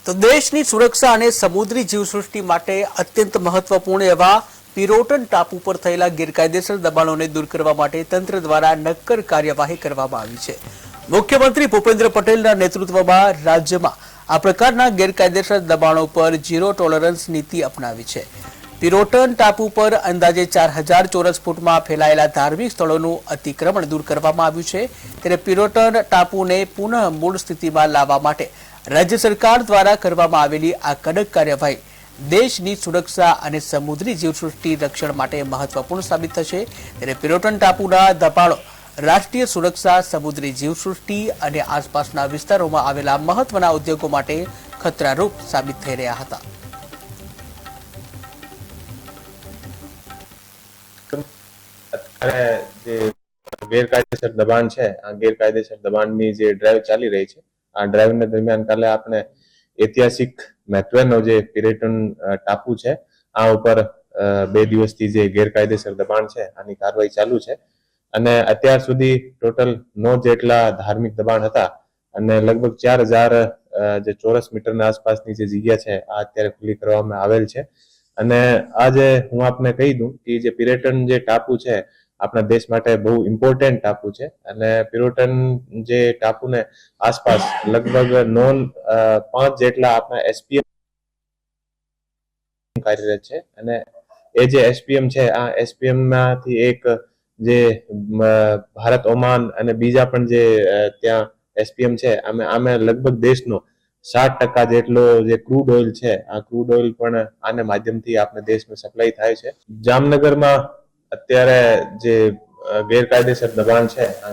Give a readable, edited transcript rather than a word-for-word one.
તો દેશની સુરક્ષા અને સમુદ્રી જીવસૃષ્ટિ માટે અત્યંત મહત્વપૂર્ણ એવા પિરોટન ટાપુ પર થયેલા ગેરકાયદેસર દબાણોને દૂર કરવા માટે તંત્ર દ્વારા નક્કર કાર્યવાહી કરવામાં આવી છે। મુખ્યમંત્રી ભૂપેન્દ્ર પટેલના નેતૃત્વમાં રાજ્યમાં આ પ્રકારના ગેરકાયદેસર દબાણો પર ઝીરો ટોલરન્સ નીતિ અપનાવી છે। પિરોટન ટાપુ પર અંદાજે 4000 ચોરસ ફૂટમાં ફેલાયેલા ધાર્મિક સ્થળોનું અતિક્રમણ દૂર કરવામાં આવ્યું છે। ત્યારે પિરોટન ટાપુને પુનઃ મૂળ સ્થિતિમાં લાવવા માટે રાજ્ય સરકાર દ્વારા કરવામાં આવેલી આ કડક કાર્યવાહી દેશની સુરક્ષા અને સમુદ્રી જીવસૃષ્ટિ રક્ષણ માટે મહત્વપૂર્ણ સાબિત થશે। ત્યારે પિરોટન ટાપુના દબાણો રાષ્ટ્રીય સુરક્ષા, સમુદ્રી જીવસૃષ્ટિ અને આસપાસના વિસ્તારોમાં આવેલા મહત્વના ઉદ્યોગો માટે ખતરારૂપ સાબિત થઈ રહ્યા હતા। જે ગેરકાયદેસર દબાણ છે, આ ગેરકાયદેસર દબાણની જે ડ્રાઈવ ચાલી રહી છે, આ ડ્રાઈવના દરમિયાન કાલે આપણે ઐતિહાસિક મહત્વનો જે પિરોટન ટાપુ છે, આ ઉપર 2 દિવસથી જે ગેરકાયદેસર દબાણ છે આની કાર્યવાહી ચાલુ છે। અને અત્યાર સુધી ટોટલ 9 જેટલા ધાર્મિક દબાણ હતા અને લગભગ 4000 જે ચોરસ મીટરના આસપાસની જે જગ્યા છે આ અત્યારે ખુલ્લી કરવામાં આવેલ છે। અને આજે હું આપને કહી દઉં કે જે પિરોટન જે ટાપુ છે આપણા દેશ માટે બહુ ઇમ્પોર્ટન્ટ ટાપુ છે અને પિરોટન જે ટાપુને આસપાસ લગભગ 5 જેટલા આપણા એસપીએમ કાર્યરત છે। અને એ જે એસપીએમ છે આ એસપીએમ માંથી એક જે ભારત, ઓમાન અને બીજા પણ જે ત્યાં એસપીએમ છે આમે લગભગ દેશનો 60% જેટલો જે ક્રૂડ ઓઇલ છે આ ક્રૂડ ઓઇલ પણ આને માધ્યમથી આપણે દેશમાં સપ્લાય થાય છે। જામનગરમાં અત્યારે જે ગેરકાયદેસર દબાણ છે આ